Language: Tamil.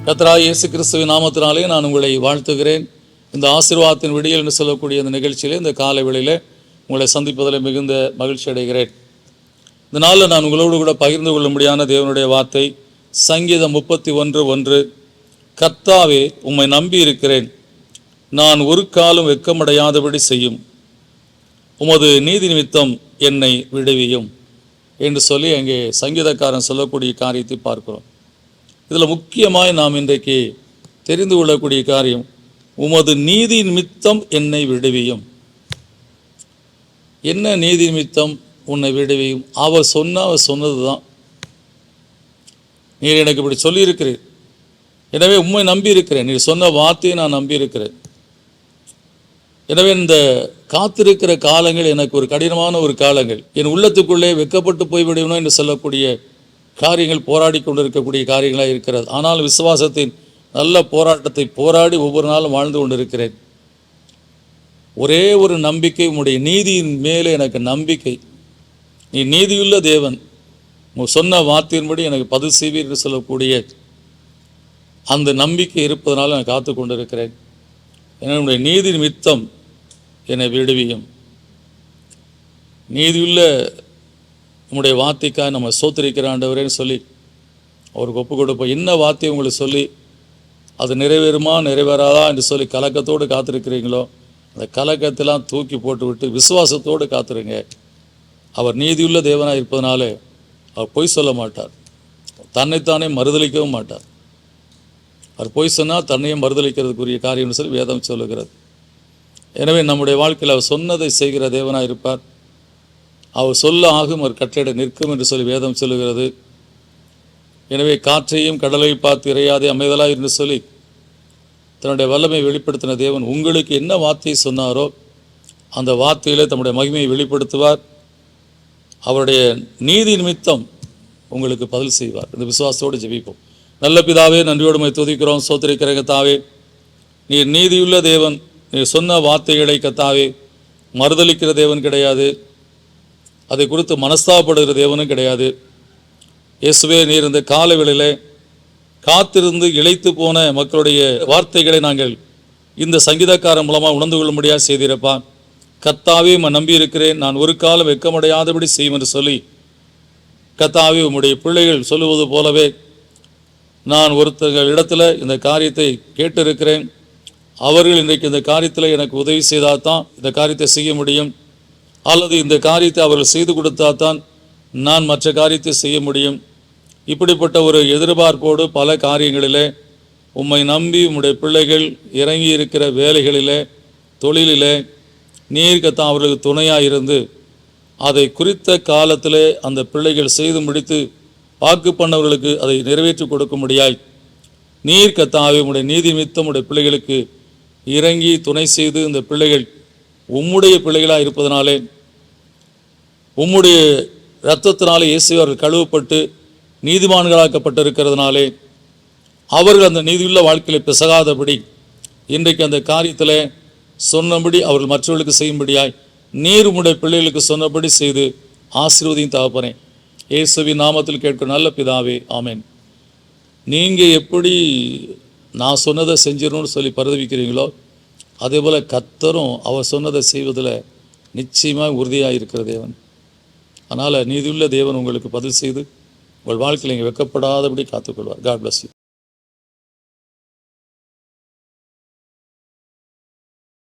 கர்த்தராகிய இயேசு கிறிஸ்துவின் நாமத்தினாலே நான் உங்களை வாழ்த்துகிறேன். இந்த ஆசீர்வாதத்தின் விடியல் என்று சொல்லக்கூடிய இந்த நிகழ்ச்சியிலே, இந்த காலை வேளையிலே உங்களை சந்திப்பதில் மிகுந்த மகிழ்ச்சி அடைகிறேன். இந்த நாளில் நான் உங்களோடு கூட பகிர்ந்து கொள்ளும்படியான தேவனுடைய வார்த்தை சங்கீதம் 31:1. கர்த்தாவே, உம்மை நம்பி இருக்கிறேன், நான் ஒரு காலம் வெட்கமடையாதபடி செய்யும், உமது நீதி நிமித்தம் என்னை விடுவியும் என்று சொல்லி அங்கே சங்கீதக்காரன் சொல்லக்கூடிய காரியத்தை பார்க்கிறோம். இதில் முக்கியமாய் நாம் இன்றைக்கு தெரிந்து கொள்ளக்கூடிய காரியம், உமது நீதி நிமித்தம் என்னை விடுவியும். என்ன நீதி நிமித்தம் உன்னை விடுவியும்? அவர் சொன்னது தான். நீர் எனக்கு இப்படி சொல்லியிருக்கிறீர், எனவே உண்மை நம்பி இருக்கிறேன், நீர் சொன்ன வார்த்தையை நான் நம்பி இருக்கிறேன். எனவே இந்த காத்திருக்கிற காலங்கள் எனக்கு ஒரு கடினமான ஒரு காலங்கள், என் உள்ளத்துக்குள்ளே வெட்கப்பட்டு போய்விடணும் என்று சொல்லக்கூடிய காரியங்கள், போராடி கொண்டிருக்கக்கூடிய காரியங்களாக இருக்கிறது. ஆனால் விசுவாசத்தின் நல்ல போராட்டத்தை போராடி ஒவ்வொரு நாளும் வாழ்ந்து கொண்டிருக்கிறேன். ஒரே ஒரு நம்பிக்கை, உம்முடைய நீதியின் மேலே எனக்கு நம்பிக்கை. நீ நீதியுள்ள தேவன், சொன்ன வார்த்தையின்படி எனக்கு பதில் செய்வீர் என்று சொல்லக்கூடிய அந்த நம்பிக்கை இருப்பதனால நான் காத்து கொண்டிருக்கிறேன். என்னுடைய நீதி நிமித்தம் என்னை விடுவியும். நீதியுள்ள உம்முடைய வார்த்தைக்காக நம்ம சோத்திரிக்கிற ஆண்டவரேன்னு சொல்லி அவருக்கு ஒப்பு கொடுப்போம். என்ன வார்த்தையை உங்களுக்கு சொல்லி அது நிறைவேறுமா நிறைவேறாதா என்று சொல்லி கலக்கத்தோடு காத்திருக்கிறீங்களோ, அந்த கலக்கத்தெல்லாம் தூக்கி போட்டு விட்டு விசுவாசத்தோடு காத்துருங்க. அவர் நீதியுள்ள தேவனாக இருப்பதனால அவர் பொய் சொல்ல மாட்டார், தன்னைத்தானே மறுதளிக்கவும் மாட்டார். அவர் பொய் சொன்னால் தன்னையும் மறுதளிக்கிறதுக்குரிய காரியம்னு சொல்லி வேதம் சொல்லுகிறது. எனவே நம்முடைய வாழ்க்கையில் அவர் சொன்னதை செய்கிற தேவனாக இருப்பார். அவர் சொல்ல ஆகும், அவர் கட்டளை நிற்கும் என்று சொல்லி வேதம் சொல்லுகிறது. எனவே காற்றையும் கடலை பார்த்து இறையாதே அமைதலாய் என்று சொல்லி தன்னுடைய வல்லமை வெளிப்படுத்தின தேவன் உங்களுக்கு என்ன வார்த்தையை சொன்னாரோ அந்த வார்த்தையிலே தம்முடைய மகிமையை வெளிப்படுத்துவார். அவருடைய நீதி நிமித்தம் உங்களுக்கு பதில் செய்வார். இந்த விசுவாசத்தோடு ஜெபிப்போம். நல்ல பிதாவே, நன்றியோடு துதிக்கிறோம், சோத்திரிக்கிற கர்த்தாவே, நீர் நீதியுள்ள தேவன். நீர் சொன்ன வார்த்தைகளை கர்த்தாவே மறுதளிக்கிற தேவன் கிடையாது, அதை குறித்து மனஸ்தாபப்படுகிற தேவனும் கிடையாது. இயேசுவே, நீர் இந்த காலவேளையிலே காத்திருந்து இளைத்து போன மக்களுடைய வார்த்தைகளை நாங்கள் இந்த சங்கீதக்காரன் மூலமாக உணர்ந்து கொள்ளும்படியாக செய்திருப்பான். கர்த்தாவே, நம்பி இருக்கிறேன், நான் ஒரு காலம் வெட்கமடையாதபடி செய்யும் என்று சொல்லி கர்த்தாவே, உம்முடைய பிள்ளைகள் சொல்லுவது போலவே நான் ஒருத்தர்கள் இடத்துல இந்த காரியத்தை கேட்டிருக்கிறேன். அவர்கள் இன்றைக்கு இந்த காரியத்தில் எனக்கு உதவி செய்தால் தான் இந்த காரியத்தை செய்ய முடியும், அல்லது இந்த காரியத்தை அவர்கள் செய்து கொடுத்தால் தான் நான் மற்ற காரியத்தை செய்ய முடியும். இப்படிப்பட்ட ஒரு எதிர்பார்ப்போடு பல காரியங்களிலே உம்மை நம்பி உம்முடைய பிள்ளைகள் இறங்கி இருக்கிற வேலைகளிலே, தொழிலிலே நீர் கர்த்தாவே அவர்களுக்கு துணையாக இருந்து அதை குறித்த காலத்திலே அந்த பிள்ளைகள் செய்து முடித்து வாக்கு பண்ணவர்களுக்கு அதை நிறைவேற்றி கொடுக்க முடியாய் நீர் கர்த்தாவே உம்முடைய நீதி நிமித்தம் உம்முடைய பிள்ளைகளுக்கு இறங்கி துணை செய்து இந்த பிள்ளைகள் உம்முடைய பிள்ளைகளாக இருப்பதனாலே, உம்முடைய இரத்தத்தினாலே இயேசுவே அவர்கள் கழுவப்பட்டு நீதிமான்களாக்கப்பட்டிருக்கிறதுனாலே அவர்கள் அந்த நீதியுள்ள வாழ்க்கையில் பிசகாதபடி இன்றைக்கு அந்த காரியத்தில் சொன்னபடி அவர்கள் மற்றவர்களுக்கு செய்யும்படியாய் நீர் உம்முடைய பிள்ளைகளுக்கு சொன்னபடி செய்து ஆசீர்வதியும் தகப்பனே. இயேசுவின் நாமத்தில் கேட்கும் நல்ல பிதாவே, ஆமேன். நீங்கள் எப்படி நான் சொன்னதை செஞ்சிடணும்னு சொல்லி பரிதவிக்கிறீங்களோ, அதே போல் கர்த்தரும் அவர் சொன்னதை செய்வதில் நிச்சயமாக உறுதியாக இருக்கிற தேவன். அதனால் நீதியுள்ள தேவன் உங்களுக்கு பதில் செய்து உங்கள் வாழ்க்கையில் இங்கே வெட்கப்படாதபடி காத்துக்கொள்வார். God bless you.